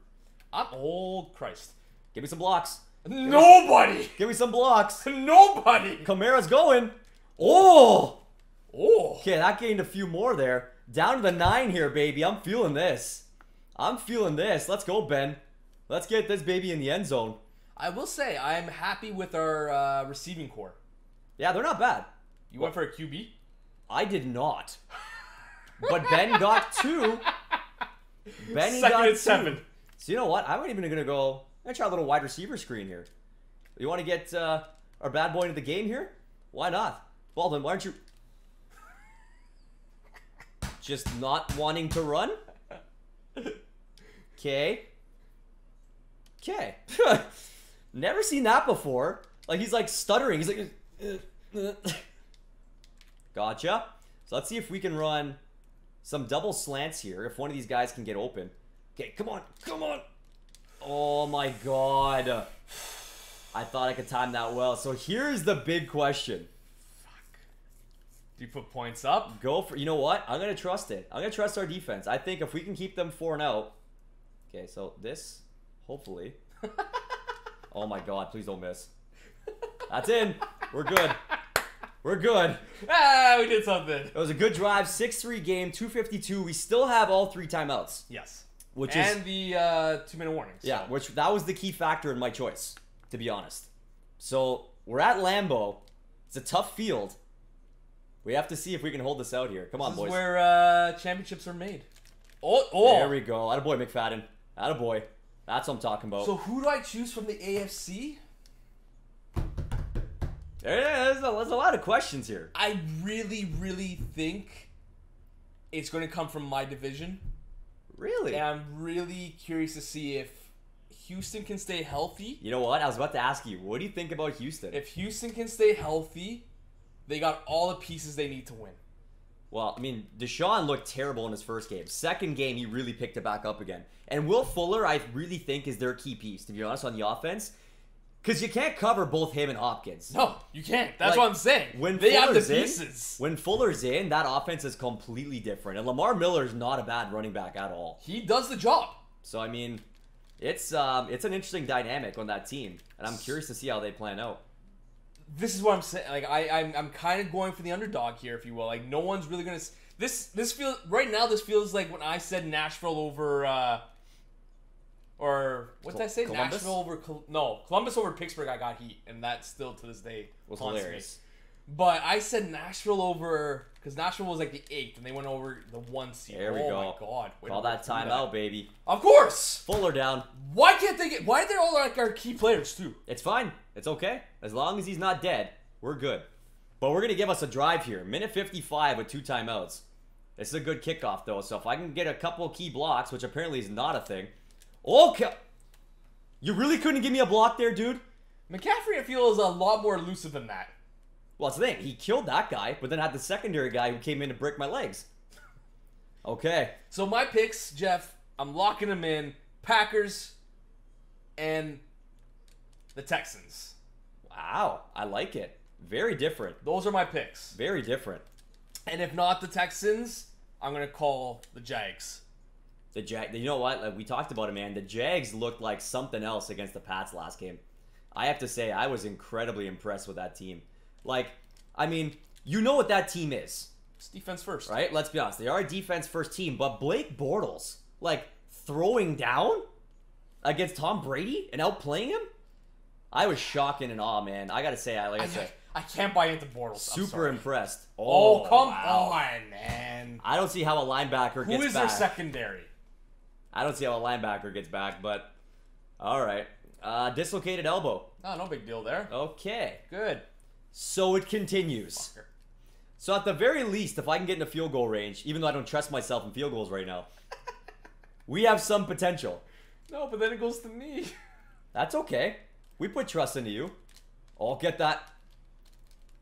Oh, Christ. Give me some blocks. Nobody! Give me some blocks. Nobody! Kamara's going. Oh! Oh! Okay, that gained a few more there. Down to the 9 here, baby. I'm feeling this. Let's go, Ben. Let's get this baby in the end zone. I will say, I'm happy with our receiving core. Yeah, they're not bad. You went for a QB? I did not. But Ben got 2. Ben got 2. 7. So you know what? I'm even gonna go. I'm gonna try a little wide receiver screen here. You want to get our bad boy into the game here? Why not? Baldwin, why aren't you just not wanting to run? Okay. Never seen that before. Like, he's like stuttering. He's like, gotcha. So let's see if we can run some double slants here. If one of these guys can get open. Okay, come on. Oh my god. I thought I could time that well. So here's the big question. Fuck. Do you put points up? Go for, you know what? I'm going to trust it. I'm going to trust our defense. I think if we can keep them 4-0. Okay, so this, hopefully. Oh my God, please don't miss. That's in. We're good. We're good. Ah, we did something. It was a good drive. 6-3 game, 252. We still have all 3 timeouts. Yes. And the 2-minute warning. So. Yeah, that was the key factor in my choice, to be honest. So we're at Lambeau. It's a tough field. We have to see if we can hold this out here. Come on, boys. This is where championships are made. Oh. There we go. Attaboy, McFadden. Attaboy. That's what I'm talking about. So who do I choose from the AFC? There's a lot of questions here. I really, really think it's going to come from my division. Really? And I'm really curious to see if Houston can stay healthy. You know what? I was about to ask you, what do you think about Houston? If Houston can stay healthy, they got all the pieces they need to win. Well, I mean, Deshaun looked terrible in his first game. Second game, he really picked it back up again. And Will Fuller, I really think, is their key piece, to be honest, on the offense. Because you can't cover both him and Hopkins. No, you can't. That's what I'm saying. When they have the Fuller's pieces. When Fuller's in, that offense is completely different. And Lamar Miller is not a bad running back at all. He does the job. So, I mean, it's an interesting dynamic on that team. And I'm curious to see how they plan out. This is what I'm saying. Like I'm kind of going for the underdog here, if you will. Like no one's really gonna. This feels right now. This feels like when I said Nashville over, or what did I say? Columbus? Nashville over Columbus over Pittsburgh. I got heat, and that still to this day Was haunts hilarious. me. But I said Nashville over because Nashville was like the 8th, and they went over the 1 seed. There we go. Oh my God! Call that timeout, baby. Of course. Fuller down. Why can't they get? Why are they all like our key players too? It's fine. It's okay. As long as he's not dead, we're good. But we're going to give us a drive here. Minute 55 with 2 timeouts. This is a good kickoff, though. So if I can get a couple of key blocks, which apparently is not a thing. Okay. You really couldn't give me a block there, dude? McCaffrey, I feel, is a lot more elusive than that. Well, that's the thing. He killed that guy, but then had the secondary guy who came in to break my legs. Okay. So my picks, Jeff, I'm locking them in. Packers and the Texans. Wow. I like it. Very different. Those are my picks. Very different. And if not the Texans, I'm going to call the Jags. You know what? Like, we talked about it, man. The Jags looked like something else against the Pats last game. I have to say, I was incredibly impressed with that team. Like, I mean, you know what that team is. It's defense first. Right? Let's be honest. They are a defense first team, but Blake Bortles, like, throwing down against Tom Brady and outplaying him? I was shocked and in awe, man. I got to say, I can't buy into Bortles. Super impressed. Oh, come wow. on, man. I don't see how a linebacker gets back. Who is their secondary? I don't see how a linebacker gets back, but all right. Dislocated elbow. Oh, no big deal there. Okay. Good. So it continues. Fucker. So at the very least, if I can get in a field goal range, even though I don't trust myself in field goals right now, we have some potential. No, but then it goes to me. That's okay. We put trust into you. Oh, get that.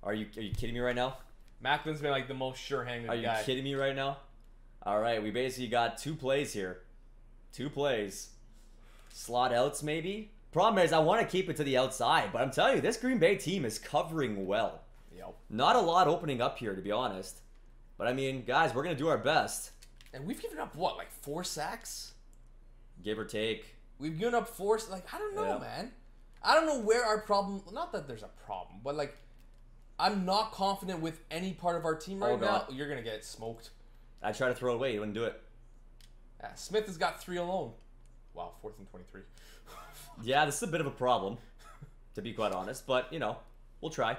Are you kidding me right now? Macklin's been like the most sure-handed Are guy. you kidding me right now? All right, we basically got 2 plays here. 2 plays. Slot outs maybe? Problem is, I want to keep it to the outside, but I'm telling you, this Green Bay team is covering well. Yep. Not a lot opening up here, to be honest. But I mean, guys, we're going to do our best. And we've given up, what, like 4 sacks? Give or take. We've given up 4, like, I don't know, Yeah. man. I don't know where our problem, not that there's a problem, but like, I'm not confident with any part of our team right now. God. You're going to get smoked. I tried to throw it away. You wouldn't do it. Yeah, Smith has got 3 alone. Wow, 4th and 23. Yeah, this is a bit of a problem, to be quite honest. But, you know, we'll try.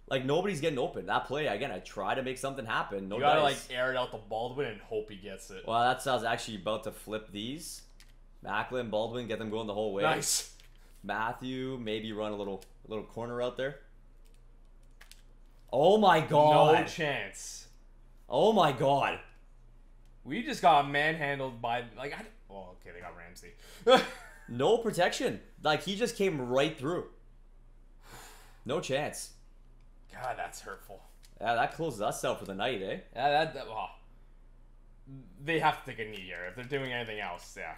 Like, nobody's getting open. That play, again, I try to make something happen. No You gotta, dice. like, air it out to Baldwin and hope he gets it. Well, that's how I was actually about to flip these. Macklin, Baldwin, get them going the whole way. Nice. Matthew, maybe run a little corner out there. Oh my god. No chance. Oh my god. We just got manhandled by, like, well, okay, they got Ramsey. No protection. Like, he just came right through. No chance. God, that's hurtful. Yeah, that closes us out for the night, eh? Yeah, oh. They have to take a knee here. If they're doing anything else, yeah.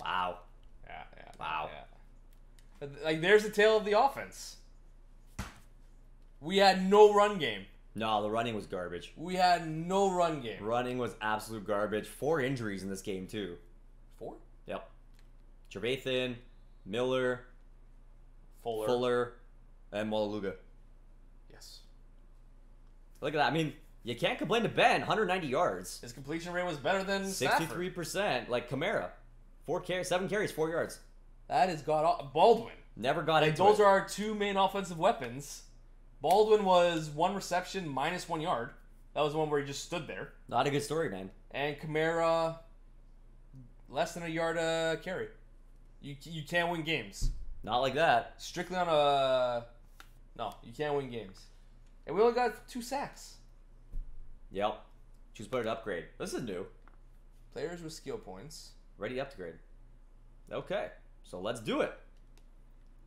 Wow. Yeah. Wow. Yeah. But, like, there's the tale of the offense. We had no run game. No, the running was garbage. We had no run game. Running was absolute garbage. 4 injuries in this game, too. 4? Yep. Trevathan, Miller, Fuller, and Malaluga. Yes. Look at that. I mean, you can't complain to Ben. 190 yards. His completion rate was better than 63%. Like Kamara. 7 carries, 4 yards. That is Baldwin. Never got into Those it. are our 2 main offensive weapons. Baldwin was 1 reception, -1 yard. That was the one where he just stood there. Not a good story, man. And Kamara, less than a yard a carry. You can't win games. Not like that. Strictly on a... No, you can't win games. And we only got 2 sacks. Yep. Choose player to upgrade. This is new. Players with skill points. Ready to upgrade. Okay. So let's do it.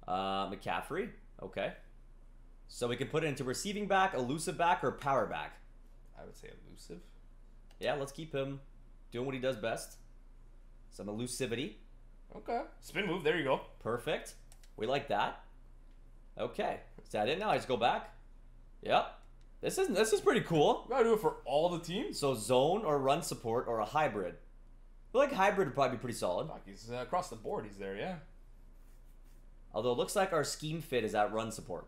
McCaffrey. Okay. So we can put it into receiving back, elusive back, or power back. I would say elusive. Yeah, let's keep him doing what he does best. Some elusivity. Okay. Spin move. There you go. Perfect. We like that. Okay. Is that it now? I just go back? Yep. This is pretty cool. We gotta do it for all the teams. So zone or run support or a hybrid. I feel like hybrid would probably be pretty solid. Fuck, he's across the board. He's there, yeah. Although it looks like our scheme fit is at run support.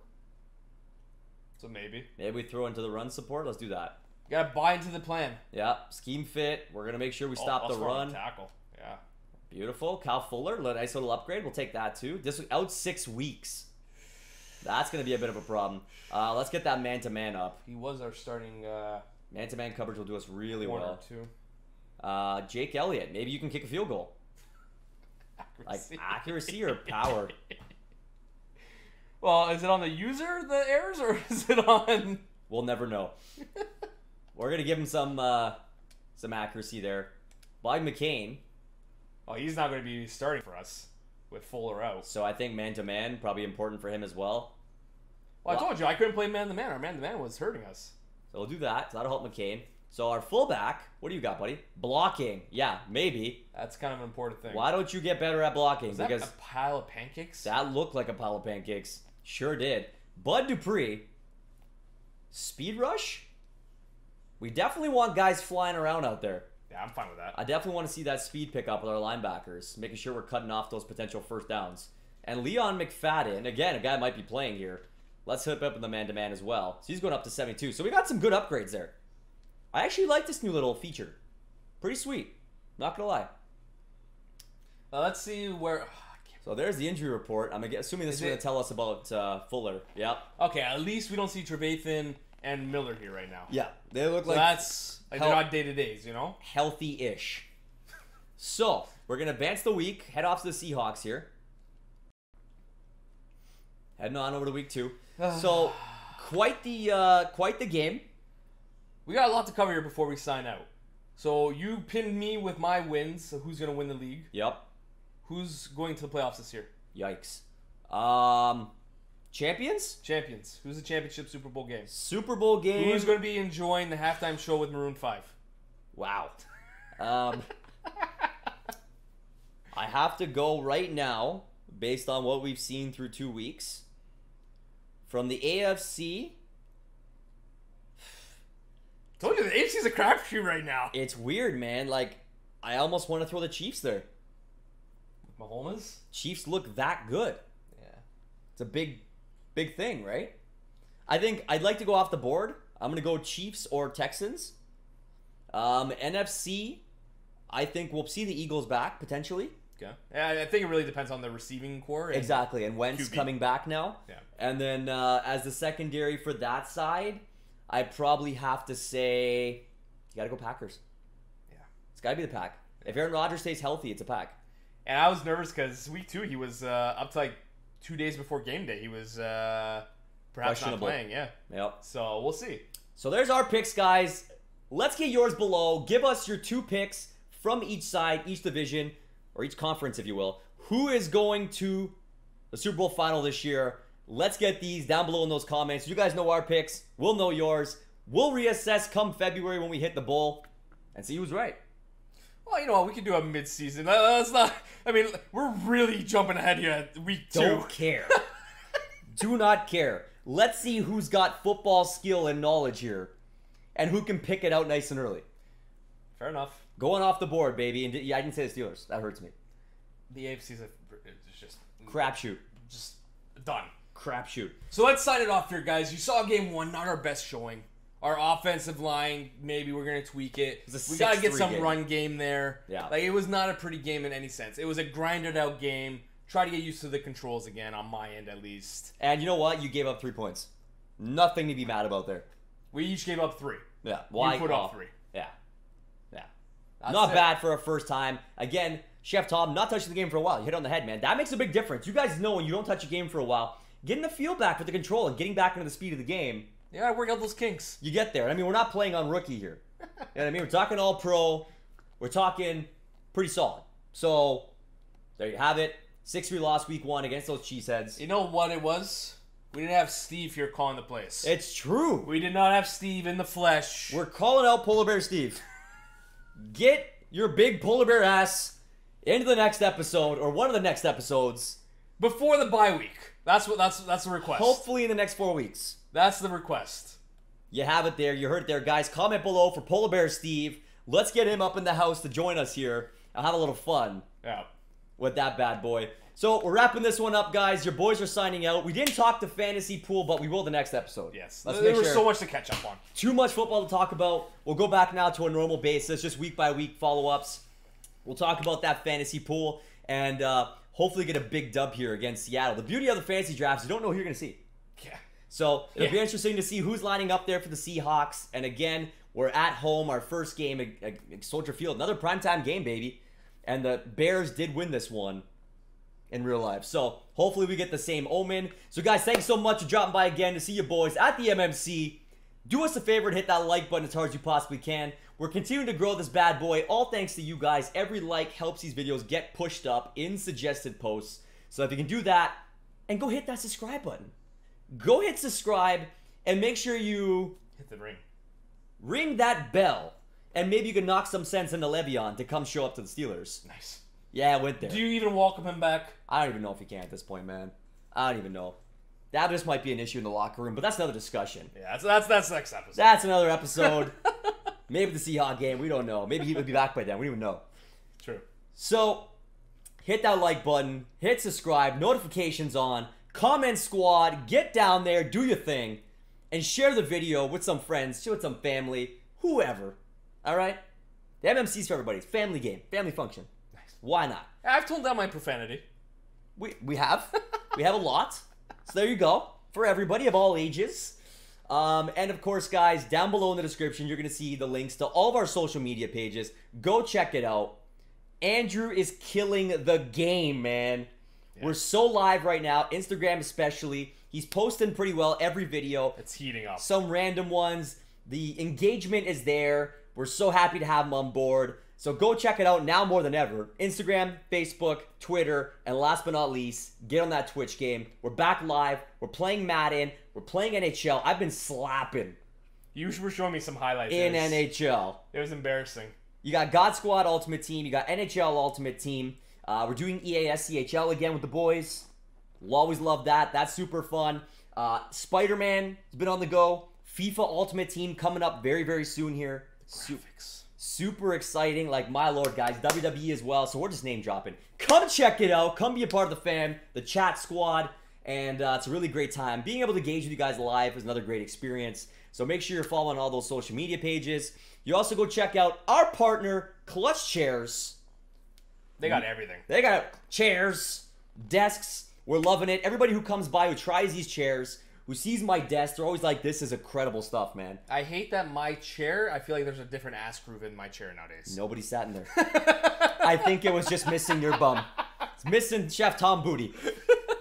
So maybe. Maybe we throw into the run support. Let's do that. You gotta buy into the plan. Yeah, scheme fit. We're gonna make sure we stop the run. Tackle. Yeah. Beautiful. Cal Fuller, nice little upgrade. We'll take that too. This out 6 weeks. That's gonna be a bit of a problem. Let's get that man-to-man up. He was our starting man-to-man coverage will do us really one well. or two. Jake Elliott. Maybe you can kick a field goal. Accuracy. Like accuracy or power. Well, is it on the user, the errors, or is it on... We'll never know. We're gonna give him some accuracy there. By McCain. Oh, he's not going to be starting for us with Fuller out. So I think man-to-man probably important for him as well. Well, I told you I couldn't play man-to-man. Our man-to-man was hurting us. So we'll do that. So that'll help McCain. So our fullback, what do you got, buddy? Blocking. Yeah, maybe. That's kind of an important thing. Why don't you get better at blocking? Is that a pile of pancakes? That looked like a pile of pancakes. Sure did. Bud Dupree. Speed rush? We definitely want guys flying around out there. Yeah, I'm fine with that. I definitely want to see that speed pick up with our linebackers, making sure we're cutting off those potential first downs. And Leon McFadden, again, a guy might be playing here. Let's hook up in the man-to-man as well. So he's going up to 72. So we got some good upgrades there. I actually like this new little feature. Pretty sweet. Not going to lie. Let's see where... So there's the injury report. I'm assuming this is going to tell us about Fuller. Yep. Okay, at least we don't see Trevathan and Miller here right now. Yeah, they look like... That's... Like they're not day-to-days, you know? Healthy-ish. So, we're going to advance the week, head off to the Seahawks here. Heading on over to week 2. So, quite the game. We got a lot to cover here before we sign out. So, you pinned me with my wins. So who's going to win the league? Yep. Who's going to the playoffs this year? Yikes. Champions? Champions. Who's the championship Super Bowl game? Super Bowl game. Who's going to be enjoying the halftime show with Maroon 5? Wow. I have to go right now, based on what we've seen through 2 weeks. From the AFC... Told you, the AFC's a crapshoot right now. It's weird, man. Like, I almost want to throw the Chiefs there. Mahomes? Chiefs look that good. Yeah. It's a big thing, right? I think I'd like to go off the board. I'm going to go Chiefs or Texans. NFC, I think we'll see the Eagles back, potentially. Okay. Yeah, I think it really depends on the receiving core. Exactly, and Wentz coming back now. Yeah. And then as the secondary for that side, I probably have to say, you got to go Packers. Yeah. It's got to be the Pack. If Aaron Rodgers stays healthy, it's a Pack. And I was nervous because week 2, he was up to like 2 days before game day. He was perhaps not playing. Yeah. Yep. So we'll see. So there's our picks, guys. Let's get yours below. Give us your 2 picks from each side, each division, or each conference, if you will. Who is going to the Super Bowl final this year? Let's get these down below in those comments. You guys know our picks. We'll know yours. We'll reassess come February when we hit the bowl and see who's right. Well, you know what? We could do a mid-season. That's not... I mean, we're really jumping ahead here at week 2. Don't care. Do not care. Let's see who's got football skill and knowledge here and who can pick it out nice and early. Fair enough. Going off the board, baby. And yeah, I didn't say the Steelers. That hurts me. the AFC is just Crapshoot. just done. Crapshoot. So let's sign it off here, guys. You saw game 1, not our best showing. Our offensive line, maybe we're gonna tweak it. We gotta get some run game there. Yeah. Like, it was not a pretty game in any sense. It was a grinded out game. Try to get used to the controls again, on my end at least. And you know what? You gave up 3 points. Nothing to be mad about there. We each gave up 3. Yeah. Why? You put up 3. Yeah. Yeah. That's Not it. bad for a first time. Again, Chef Tom, not touching the game for a while. You hit on the head, man. That makes a big difference. You guys know when you don't touch a game for a while, getting the feel back with the control and getting back into the speed of the game. Yeah, work out those kinks. You get there. I mean, we're not playing on rookie here. You know what I mean? We're talking all pro. We're talking pretty solid. So, there you have it. 6-3 loss week 1 against those cheeseheads. You know what it was? We didn't have Steve here calling the plays. It's true. We did not have Steve in the flesh. We're calling out Polar Bear Steve. Get your big polar bear ass into the next episode or one of the next episodes. Before the bye week. That's the request. Hopefully in the next 4 weeks. That's the request. You have it there. You heard it there, guys. Comment below for Polar Bear Steve. Let's get him up in the house to join us here. I'll have a little fun with that bad boy. So we're wrapping this one up, guys. Your boys are signing out. We didn't talk to fantasy pool, but we will the next episode. Yes. Let's There was so much to catch up on. Too much football to talk about. We'll go back now to a normal basis, just week by week follow-ups. We'll talk about that fantasy pool and hopefully get a big dub here against Seattle. The beauty of the fantasy drafts, you don't know who you're going to see. Yeah. So it'll be interesting to see who's lining up there for the Seahawks. And again, we're at home, our first game at Soldier Field. Another primetime game, baby. And the Bears did win this one in real life. So hopefully we get the same omen. So guys, thanks so much for dropping by again to see you boys at the MMC. Do us a favor and hit that like button as hard as you possibly can. We're continuing to grow this bad boy, all thanks to you guys. Every like helps these videos get pushed up in suggested posts. So if you can do that, and go hit that subscribe button. Go hit subscribe, and make sure you Hit the ring. ring that bell. And maybe you can knock some sense into Le'Veon to come show up to the Steelers. Nice. Yeah, I went there. Do you even welcome him back? I don't even know if he can at this point, man. I don't even know. That just might be an issue in the locker room, but that's another discussion. Yeah, that's next episode. That's another episode. Maybe the Seahawks game, we don't know. Maybe he would be back by then, we don't even know. True. So, hit that like button, hit subscribe, notifications on, comment squad, get down there, do your thing, and share the video with some friends, share with some family, whoever. Alright? The MMC's for everybody. It's family game, family function. Nice. Why not? I've toned down my profanity. We have. We have a lot. So there you go. For everybody of all ages. And of course, guys, down below in the description, you're going to see the links to all of our social media pages. Go check it out. Andrew is killing the game, man. Yeah. We're so live right now. Instagram especially. He's posting pretty well every video. It's heating up. Some random ones. The engagement is there. We're so happy to have him on board. So go check it out now more than ever. Instagram, Facebook, Twitter, and last but not least, get on that Twitch game. We're back live. We're playing Madden. We're playing NHL. I've been slapping. You were showing me some highlights. In NHL. It was embarrassing. You got God Squad Ultimate Team. You got NHL Ultimate Team. We're doing EASCHL again with the boys. We'll always love that. That's super fun. Spider-Man has been on the go. FIFA Ultimate Team coming up very, very soon here. Super exciting, like my lord, guys. WWE as well, so we're just name dropping. Come check it out. Come be a part of the fam, the chat squad, and it's a really great time. Being able to engage with you guys live is another great experience. So make sure you're following all those social media pages. You also go check out our partner, Clutch Chairz. They got everything. They got chairs, desks. We're loving it. Everybody who comes by who tries these chairs, who sees my desk, they're always like, this is incredible stuff, man. I hate that my chair, I feel like there's a different ass groove in my chair nowadays. Nobody sat in there. I think it was just missing your bum. It's missing Chef Tom Booty.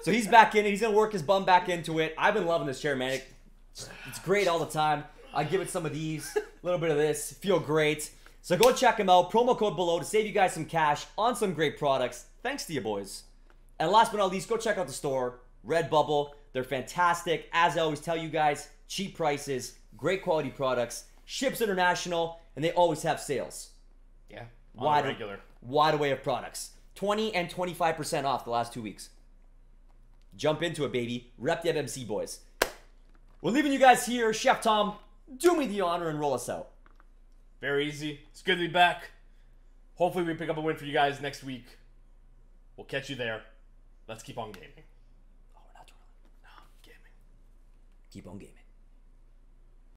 So he's back in it. He's going to work his bum back into it. I've been loving this chair, man. It's great all the time. I give it some of these, a little bit of this. Feel great. So go check them out. Promo code below to save you guys some cash on some great products. Thanks to you boys. And last but not least, go check out the store, Redbubble. They're fantastic. As I always tell you guys, cheap prices, great quality products, ships international, and they always have sales. Yeah, wide array of products. 20 and 25% off the last 2 weeks. Jump into it, baby. Rep the MMC boys. We're leaving you guys here. Chef Tom, do me the honor and roll us out. Very easy. It's good to be back. Hopefully we pick up a win for you guys next week. We'll We'll catch you there. Let's keep on gaming. Oh, we're not twirling. No, gaming. Keep on gaming.